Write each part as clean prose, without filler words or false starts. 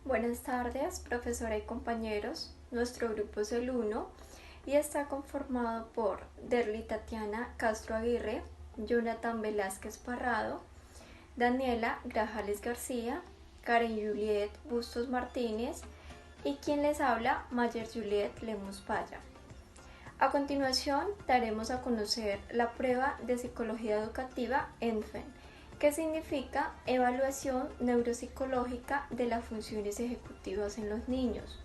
Buenas tardes, profesora y compañeros. Nuestro grupo es el 1 y está conformado por Derly Tatiana Castro Aguirre, Jonathan Velázquez Parrado, Daniela Grajales García, Karen Juliet Bustos Martínez y quien les habla, Mayer Juliet Lemus Paya. A continuación, daremos a conocer la prueba de psicología educativa ENFEN, que significa Evaluación Neuropsicológica de las Funciones Ejecutivas en los Niños.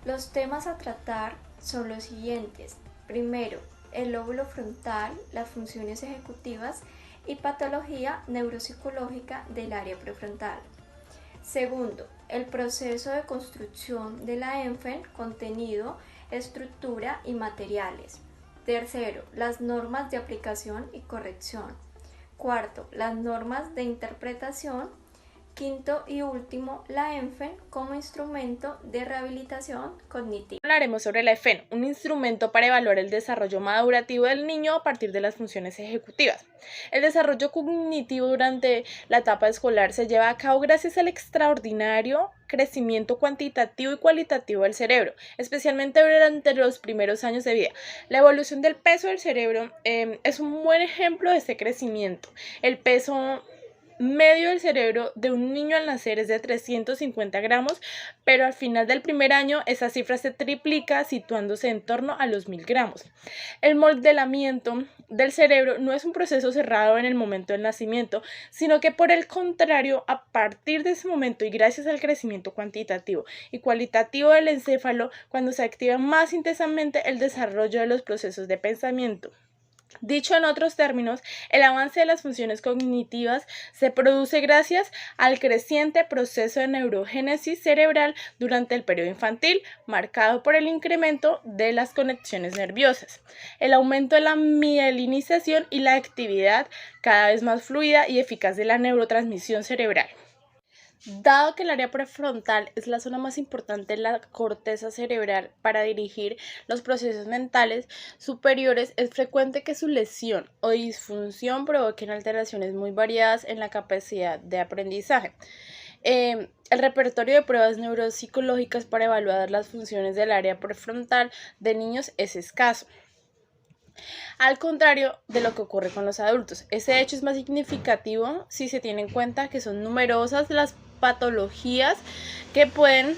Los temas a tratar son los siguientes. Primero, el lóbulo frontal, las funciones ejecutivas y patología neuropsicológica del área prefrontal. Segundo, el proceso de construcción de la ENFEN, contenido, estructura y materiales. Tercero, las normas de aplicación y corrección. Cuarto, las normas de interpretación. Quinto y último, la ENFEN como instrumento de rehabilitación cognitiva. Hablaremos sobre la EFEN, un instrumento para evaluar el desarrollo madurativo del niño a partir de las funciones ejecutivas. El desarrollo cognitivo durante la etapa escolar se lleva a cabo gracias al extraordinario crecimiento cuantitativo y cualitativo del cerebro, especialmente durante los primeros años de vida. La evolución del peso del cerebro es un buen ejemplo de este crecimiento. El peso medio del cerebro de un niño al nacer es de 350 gramos, pero al final del primer año esa cifra se triplica, situándose en torno a los 1000 gramos. El modelamiento del cerebro no es un proceso cerrado en el momento del nacimiento, sino que por el contrario, a partir de ese momento y gracias al crecimiento cuantitativo y cualitativo del encéfalo, cuando se activa más intensamente el desarrollo de los procesos de pensamiento. Dicho en otros términos, el avance de las funciones cognitivas se produce gracias al creciente proceso de neurogénesis cerebral durante el periodo infantil, marcado por el incremento de las conexiones nerviosas, el aumento de la mielinización y la actividad cada vez más fluida y eficaz de la neurotransmisión cerebral. Dado que el área prefrontal es la zona más importante de la corteza cerebral para dirigir los procesos mentales superiores, es frecuente que su lesión o disfunción provoquen alteraciones muy variadas en la capacidad de aprendizaje. El repertorio de pruebas neuropsicológicas para evaluar las funciones del área prefrontal de niños es escaso, al contrario de lo que ocurre con los adultos. Ese hecho es más significativo si se tiene en cuenta que son numerosas las patologías que pueden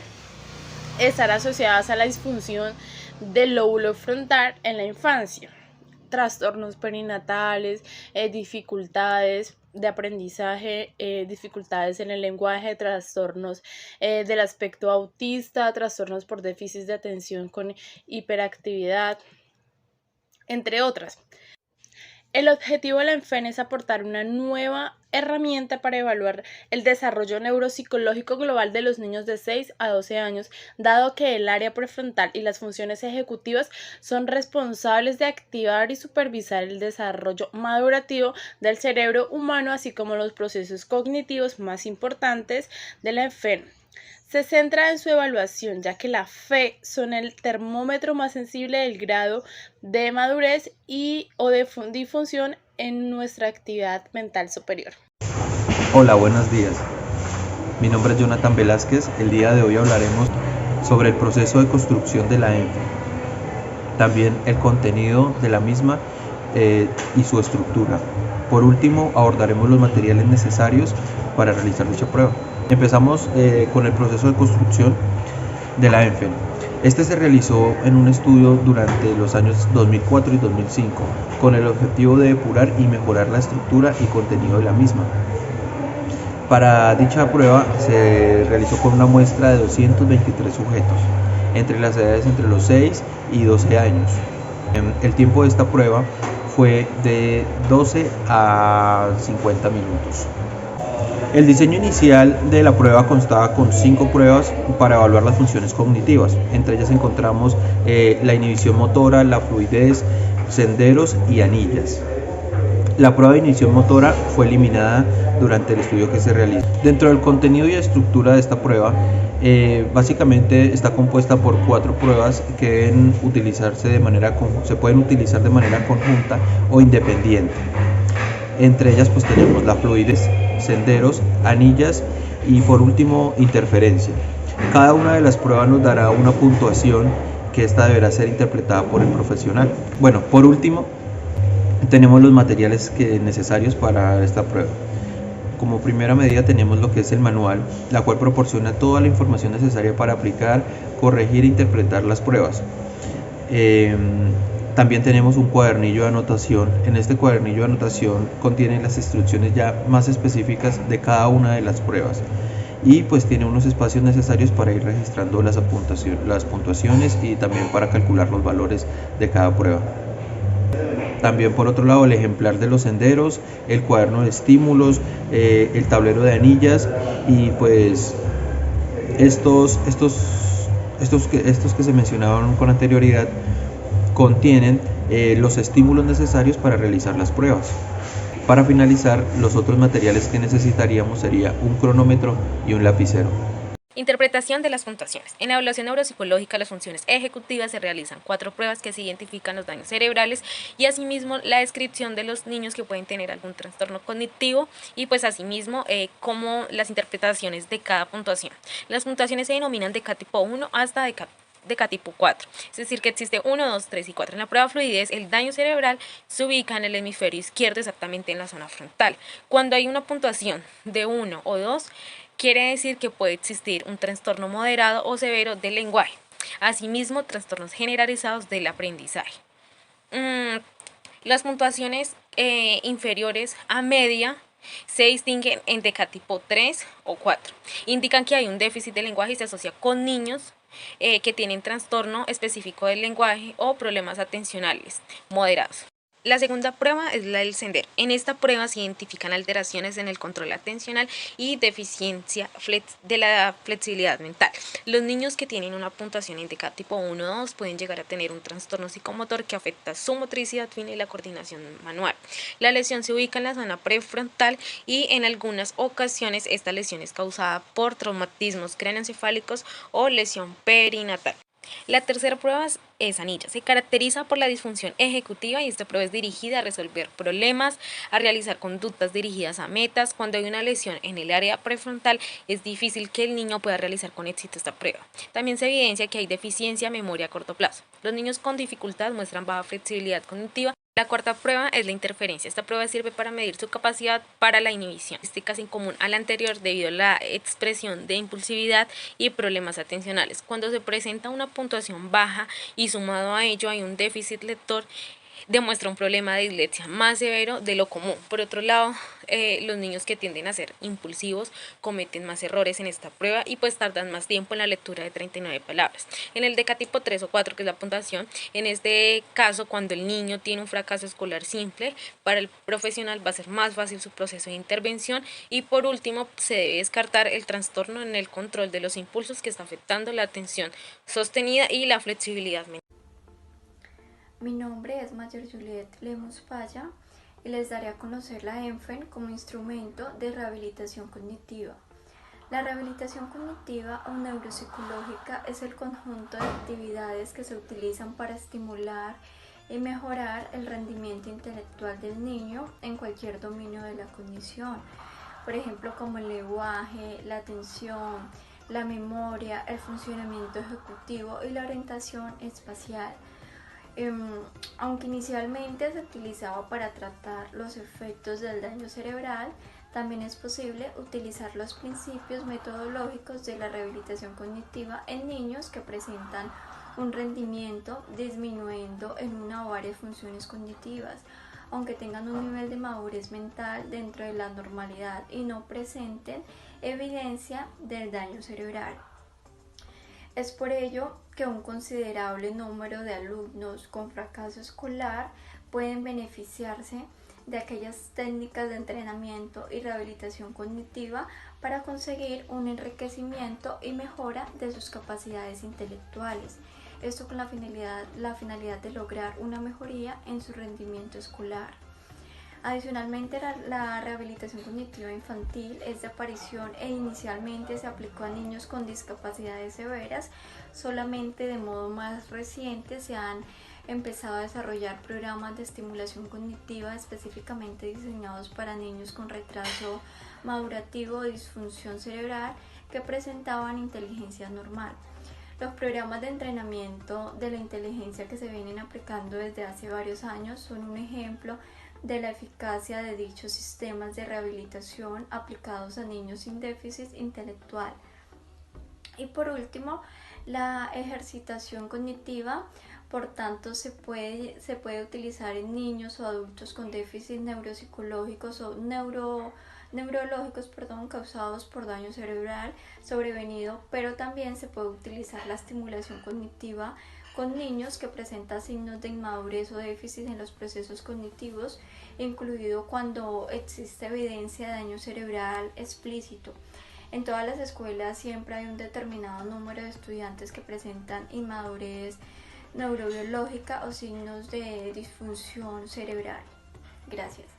estar asociadas a la disfunción del lóbulo frontal en la infancia. Trastornos perinatales, dificultades de aprendizaje, dificultades en el lenguaje, trastornos del aspecto autista, trastornos por déficit de atención con hiperactividad, entre otras. El objetivo de la ENFEN es aportar una nueva herramienta para evaluar el desarrollo neuropsicológico global de los niños de 6 a 12 años, dado que el área prefrontal y las funciones ejecutivas son responsables de activar y supervisar el desarrollo madurativo del cerebro humano, así como los procesos cognitivos más importantes de la ENFEN. Se centra en su evaluación, ya que la FE son el termómetro más sensible del grado de madurez o de disfunción en nuestra actividad mental superior. Hola, buenos días. Mi nombre es Jonathan Velázquez. El día de hoy hablaremos sobre el proceso de construcción de la ENFEN, también el contenido de la misma y su estructura. Por último, abordaremos los materiales necesarios para realizar dicha prueba. Empezamos con el proceso de construcción de la ENFEN. Este se realizó en un estudio durante los años 2004 y 2005 con el objetivo de depurar y mejorar la estructura y contenido de la misma. Para dicha prueba se realizó con una muestra de 223 sujetos, entre las edades entre los 6 y 12 años. El tiempo de esta prueba fue de 12 a 50 minutos. El diseño inicial de la prueba constaba con 5 pruebas para evaluar las funciones cognitivas. Entre ellas encontramos la inhibición motora, la fluidez, senderos y anillas. La prueba de inhibición motora fue eliminada durante el estudio que se realizó. Dentro del contenido y estructura de esta prueba, básicamente está compuesta por 4 pruebas que deben utilizarse se pueden utilizar de manera conjunta o independiente. Entre ellas pues tenemos la fluidez, senderos, anillas Y por último, interferencia. Cada una de las pruebas nos dará una puntuación que esta deberá ser interpretada por el profesional. Bueno, por último, tenemos los materiales necesarios para esta prueba. Como primera medida tenemos lo que es el manual, la cual proporciona toda la información necesaria para aplicar, corregir e interpretar las pruebas. También tenemos un cuadernillo de anotación. En este cuadernillo de anotación contiene las instrucciones ya más específicas de cada una de las pruebas y pues tiene unos espacios necesarios para ir registrando las puntuaciones y también para calcular los valores de cada prueba. También por otro lado el ejemplar de los senderos, el cuaderno de estímulos, el tablero de anillas y pues estos que se mencionaron con anterioridad contienen los estímulos necesarios para realizar las pruebas. Para finalizar, los otros materiales que necesitaríamos sería un cronómetro y un lapicero. Interpretación de las puntuaciones. En la evaluación neuropsicológica, las funciones ejecutivas se realizan 4 pruebas que se identifican los daños cerebrales y asimismo la descripción de los niños que pueden tener algún trastorno cognitivo y pues asimismo como las interpretaciones de cada puntuación. Las puntuaciones se denominan de K-tipo 1 hasta de K-tipo 4, es decir que existe 1, 2, 3 y 4. En la prueba de fluidez, el daño cerebral se ubica en el hemisferio izquierdo, exactamente en la zona frontal. Cuando hay una puntuación de 1 o 2, quiere decir que puede existir un trastorno moderado o severo del lenguaje, asimismo trastornos generalizados del aprendizaje. Las puntuaciones inferiores a media se distinguen entre K-tipo 3 o 4. Indican que hay un déficit de lenguaje y se asocia con niños que tienen trastorno específico del lenguaje o problemas atencionales moderados. La segunda prueba es la del sendero. En esta prueba se identifican alteraciones en el control atencional y deficiencia de la flexibilidad mental. Los niños que tienen una puntuación indicada tipo 1 o 2 pueden llegar a tener un trastorno psicomotor que afecta su motricidad fina y la coordinación manual. La lesión se ubica en la zona prefrontal y en algunas ocasiones esta lesión es causada por traumatismos craneoencefálicos o lesión perinatal. La tercera prueba es anilla. Se caracteriza por la disfunción ejecutiva y esta prueba es dirigida a resolver problemas, a realizar conductas dirigidas a metas. Cuando hay una lesión en el área prefrontal, es difícil que el niño pueda realizar con éxito esta prueba. También se evidencia que hay deficiencia de memoria a corto plazo. Los niños con dificultad muestran baja flexibilidad cognitiva. La cuarta prueba es la interferencia. Esta prueba sirve para medir su capacidad para la inhibición. Este caso en común a la anterior debido a la expresión de impulsividad y problemas atencionales. Cuando se presenta una puntuación baja y sumado a ello hay un déficit lector, demuestra un problema de dislexia más severo de lo común. Por otro lado, los niños que tienden a ser impulsivos cometen más errores en esta prueba y pues tardan más tiempo en la lectura de 39 palabras. En el de K-tipo 3 o 4, que es la puntuación, en este caso cuando el niño tiene un fracaso escolar simple, para el profesional va a ser más fácil su proceso de intervención. Y por último, se debe descartar el trastorno en el control de los impulsos que está afectando la atención sostenida y la flexibilidad mental. Mi nombre es Mayor Juliet Lemos Falla y les daré a conocer la ENFEN como instrumento de rehabilitación cognitiva. La rehabilitación cognitiva o neuropsicológica es el conjunto de actividades que se utilizan para estimular y mejorar el rendimiento intelectual del niño en cualquier dominio de la cognición, por ejemplo como el lenguaje, la atención, la memoria, el funcionamiento ejecutivo y la orientación espacial. Aunque inicialmente se utilizaba para tratar los efectos del daño cerebral, también es posible utilizar los principios metodológicos de la rehabilitación cognitiva en niños que presentan un rendimiento disminuyendo en una o varias funciones cognitivas, aunque tengan un nivel de madurez mental dentro de la normalidad y no presenten evidencia del daño cerebral. Es por ello que un considerable número de alumnos con fracaso escolar pueden beneficiarse de aquellas técnicas de entrenamiento y rehabilitación cognitiva para conseguir un enriquecimiento y mejora de sus capacidades intelectuales. Esto con la finalidad de lograr una mejoría en su rendimiento escolar. Adicionalmente, la rehabilitación cognitiva infantil es de aparición e inicialmente se aplicó a niños con discapacidades severas. Solamente de modo más reciente se han empezado a desarrollar programas de estimulación cognitiva específicamente diseñados para niños con retraso madurativo o disfunción cerebral que presentaban inteligencia normal. Los programas de entrenamiento de la inteligencia que se vienen aplicando desde hace varios años son un ejemplo de la eficacia de dichos sistemas de rehabilitación aplicados a niños sin déficit intelectual. Y por último, la ejercitación cognitiva, por tanto, se puede utilizar en niños o adultos con déficits neuropsicológicos o neurológicos causados por daño cerebral sobrevenido, pero también se puede utilizar la estimulación cognitiva con niños que presentan signos de inmadurez o déficit en los procesos cognitivos, incluido cuando existe evidencia de daño cerebral explícito. En todas las escuelas siempre hay un determinado número de estudiantes que presentan inmadurez neurobiológica o signos de disfunción cerebral. Gracias.